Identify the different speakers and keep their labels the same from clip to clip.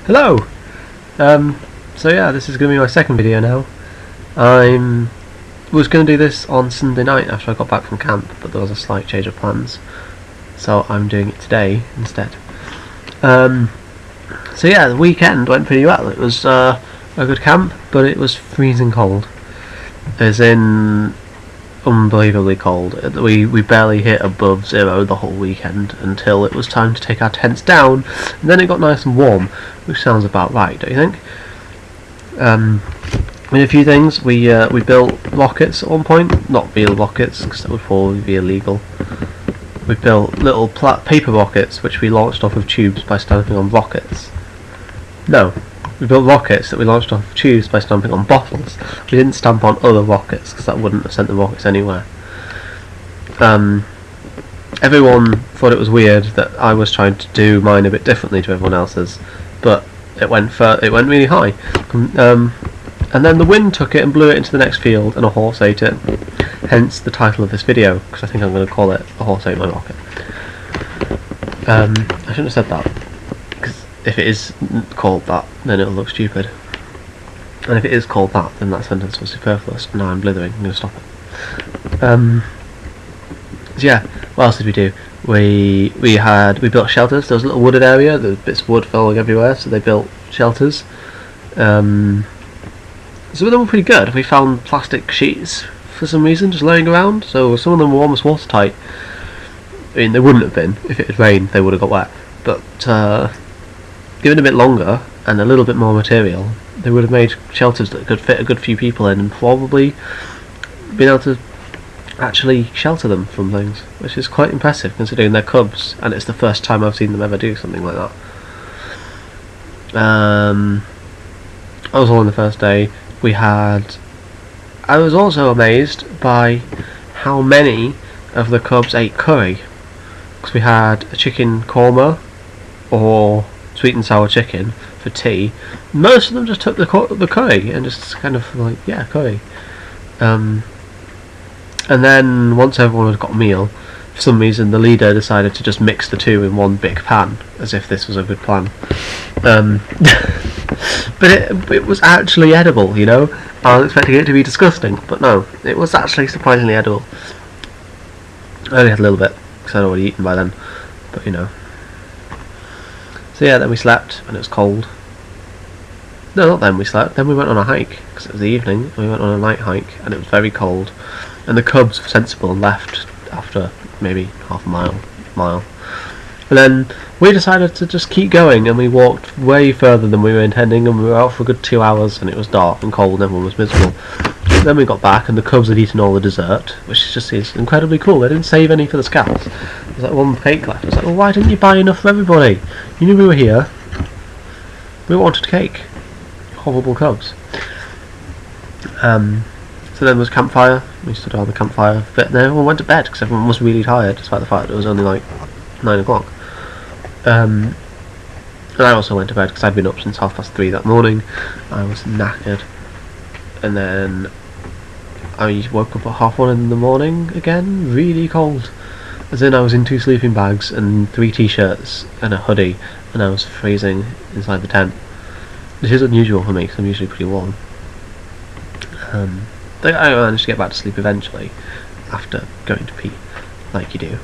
Speaker 1: Hello! So yeah, this is going to be my second video now. I was going to do this on Sunday night after I got back from camp, but there was a slight change of plans, so I'm doing it today instead. So yeah, the weekend went pretty well. It was a good camp, but it was freezing cold. As in, unbelievably cold. We barely hit above 0 the whole weekend until it was time to take our tents down, and then it got nice and warm, which sounds about right, don't you think? We did a few things. We built rockets at one point, not real rockets because that would probably be illegal. We built little paper rockets which we launched off of tubes by stamping on rockets. No, we built rockets that we launched off of tubes by stamping on bottles. We didn't stamp on other rockets because that wouldn't have sent the rockets anywhere. Everyone thought it was weird that I was trying to do mine a bit differently to everyone else's, but it went really high. And then the wind took it and blew it into the next field, and a horse ate it. Hence the title of this video, because I think I'm going to call it "A Horse Ate My Rocket." I shouldn't have said that, because if it is called that, then it'll look stupid. And if it is called that, then that sentence was superfluous. Now I'm blithering. I'm going to stop it. So yeah, what else did we do? We built shelters. There was a little wooded area. There was bits of wood falling everywhere, so they built shelters. Some of them were pretty good. We found plastic sheets for some reason just laying around, so some of them were almost watertight. I mean, they wouldn't have been if it had rained. They would have got wet. But given a bit longer and a little bit more material, they would have made shelters that could fit a good few people in, and probably been able to actually shelter them from things, which is quite impressive considering they're cubs, and it's the first time I've seen them ever do something like that. I was all on the first day. I was also amazed by how many of the cubs ate curry, because we had a chicken korma, or sweet and sour chicken, for tea. Most of them just took the curry and just kind of like, yeah, curry. And then once everyone had got a meal, for some reason the leader decided to just mix the two in one big pan, as if this was a good plan. But it was actually edible, you know. I was expecting it to be disgusting, but no, it was actually surprisingly edible. I only had a little bit, because I'd already eaten by then, but you know. So yeah, then we slept, and it was cold. No, not then we slept, then we went on a hike, because it was the evening, and we went on a night hike, and it was very cold. And the cubs were sensible and left after maybe half a mile. And then we decided to just keep going, and we walked way further than we were intending, and we were out for a good 2 hours, and it was dark and cold and everyone was miserable. Then we got back and the cubs had eaten all the dessert, which just is incredibly cool. They didn't save any for the scouts. There's like one cake left. I was like, well, why didn't you buy enough for everybody? You knew we were here. We wanted cake. Horrible cubs. So then there was campfire. We stood around the campfire for a bit, and then everyone went to bed because everyone was really tired, despite the fact that it was only like 9 o'clock. And I also went to bed because I'd been up since 3:30 that morning. I was knackered, and then I woke up at 1:30 in the morning again, really cold. As in, I was in 2 sleeping bags and 3 t-shirts and a hoodie, and I was freezing inside the tent. This is unusual for me because I'm usually pretty warm. I managed to get back to sleep eventually after going to pee, like you do,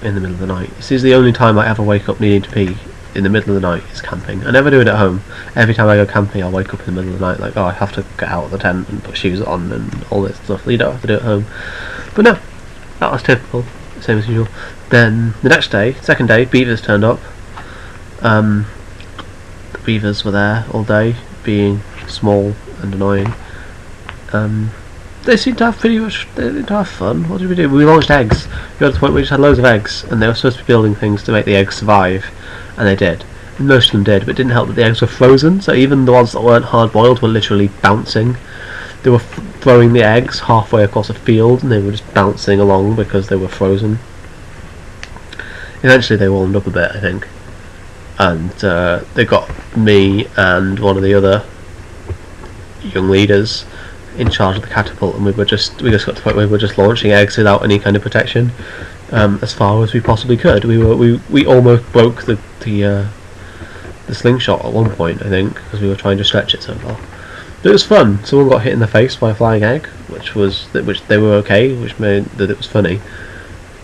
Speaker 1: in the middle of the night. This is the only time I ever wake up needing to pee in the middle of the night, is camping. I never do it at home. Every time I go camping, I'll wake up in the middle of the night like, oh, I have to get out of the tent and put shoes on and all this stuff. You don't have to do it at home. But no, that was typical, same as usual. Then the next day, second day, beavers turned up. The beavers were there all day, being small and annoying. They seemed to have fun. What did we do? We launched eggs. We got to the point where we just had loads of eggs, and they were supposed to be building things to make the eggs survive, and they did. And most of them did, but it didn't help that the eggs were frozen, so even the ones that weren't hard-boiled were literally bouncing. They were throwing the eggs halfway across a field, and they were just bouncing along because they were frozen. Eventually they warmed up a bit, I think, and they got me and one of the other young leaders in charge of the catapult, and we just got to the point where we were just launching eggs without any kind of protection, as far as we possibly could. We almost broke the the slingshot at one point, I think, because we were trying to stretch it so far. But it was fun. Someone got hit in the face by a flying egg, which they were okay, which made that it was funny.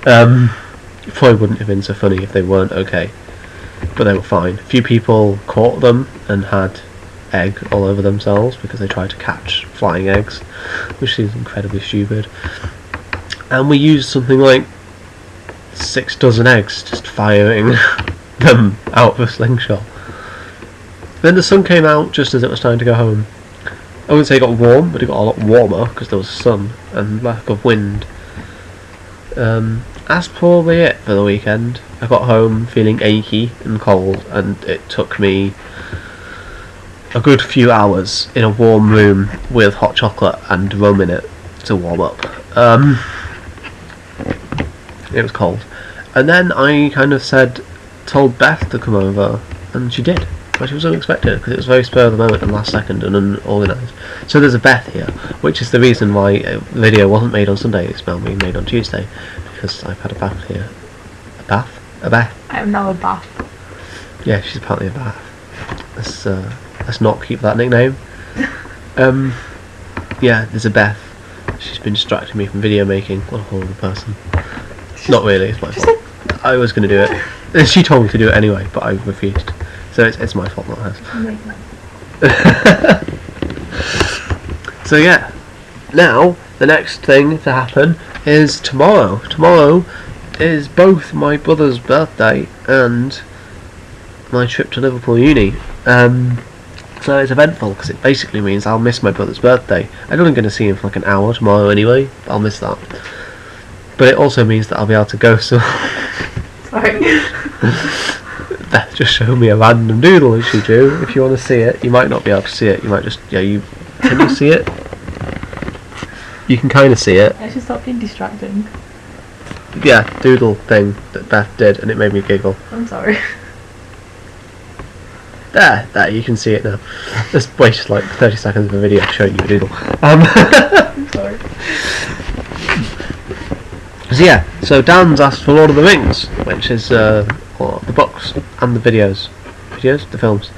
Speaker 1: It probably wouldn't have been so funny if they weren't okay, but they were fine. A few people caught them and had egg all over themselves because they tried to catch flying eggs, which is incredibly stupid. And we used something like 6 dozen eggs, just firing them out of a slingshot. Then the sun came out just as it was time to go home. I wouldn't say it got warm, but it got a lot warmer because there was sun and lack of wind. That's probably it for the weekend. I got home feeling achy and cold, and it took me a good few hours in a warm room with hot chocolate and rum in it to warm up. It was cold. And then I kind of told Beth to come over, and she did. But she was unexpected because it was very spur of the moment and last second and unorganised. So there's a Beth here, which is the reason why the video wasn't made on Sunday. It's now being made on Tuesday because I've had a bath here. A bath? A Beth?
Speaker 2: I am now a bath.
Speaker 1: Yeah, she's apparently a Beth. Let's not keep that nickname. Yeah, there's a Beth. She's been distracting me from video making. What a horrible person. Not really, it's my fault. I was going to do it. She told me to do it anyway, but I refused. So it's my fault, not hers. So yeah, now the next thing to happen is tomorrow. Tomorrow is both my brother's birthday and my trip to Liverpool Uni. So it's eventful because it basically means I'll miss my brother's birthday. I'm only going to see him for like an hour tomorrow anyway. I'll miss that. But it also means that I'll be able to go so.
Speaker 2: Sorry.
Speaker 1: Beth just showed me a random doodle as you do. If you want to see it, you might not be able to see it. You might just can you see it? You can kind of see it.
Speaker 2: I should stop being distracting.
Speaker 1: Yeah, doodle thing that Beth did, and it made me giggle.
Speaker 2: I'm sorry.
Speaker 1: There, you can see it now. Just wasted like 30 seconds of a video showing you a doodle.
Speaker 2: I'm sorry.
Speaker 1: So yeah, so Dan's asked for Lord of the Rings, which is the books and the videos, the films.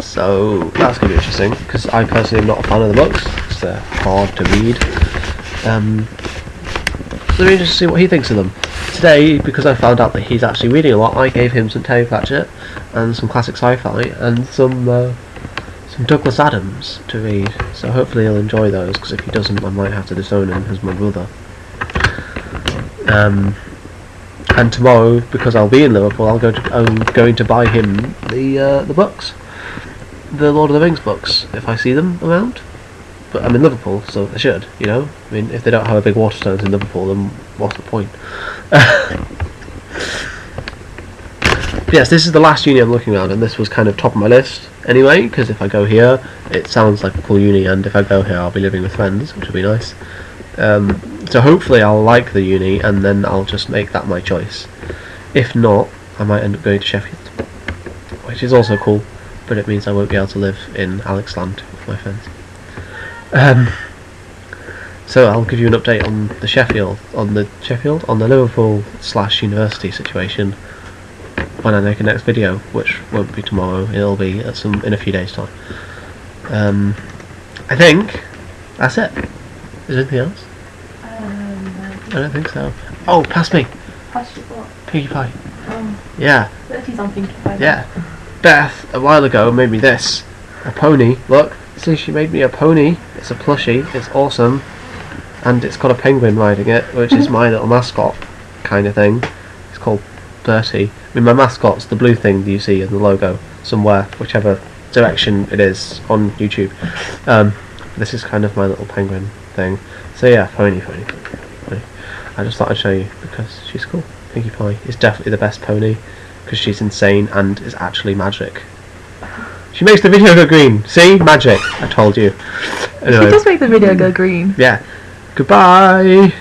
Speaker 1: So that's going to be interesting because I personally am not a fan of the books. It's hard to read. So we're interested to see what he thinks of them. Today, because I found out that he's actually reading a lot, I gave him some Terry Pratchett and some classic sci-fi and some Douglas Adams to read. So hopefully he'll enjoy those, because if he doesn't, I might have to disown him as my brother. And tomorrow, because I'll be in Liverpool, I'm going to buy him the books, the Lord of the Rings books, if I see them around. But I'm in Liverpool, so I should, you know. I mean, if they don't have a big Waterstones in Liverpool, then what's the point? Yes, this is the last uni I'm looking around, and this was kind of top of my list anyway, because if I go here, it sounds like a cool uni, and if I go here, I'll be living with friends, which will be nice. So hopefully I'll like the uni, and then I'll just make that my choice. If not, I might end up going to Sheffield, which is also cool, but it means I won't be able to live in Alexland with my friends. So I'll give you an update on the Liverpool / university situation when I make a next video, which won't be tomorrow. It'll be in a few days' time. I think that's it. Is there anything else? I don't think so. Oh, pass me.
Speaker 2: Pass you what?
Speaker 1: Pinkie Pie.
Speaker 2: Oh.
Speaker 1: Yeah.
Speaker 2: Bertie's on Pinkie Pie.
Speaker 1: Yeah. Beth a while ago made me this. A pony. Look. See, she made me a pony. It's a plushie. It's awesome. And it's got a penguin riding it, which is my little mascot kind of thing. It's called Bertie. I mean, my mascot's the blue thing that you see in the logo somewhere, whichever direction it is on YouTube. This is kind of my little penguin thing. So yeah, pony. I just thought I'd show you because she's cool. Pinkie Pie is definitely the best pony because she's insane and is actually magic. She makes the video go green. See? Magic. I told you. Anyway.
Speaker 2: She does make the video go green.
Speaker 1: Yeah. Goodbye.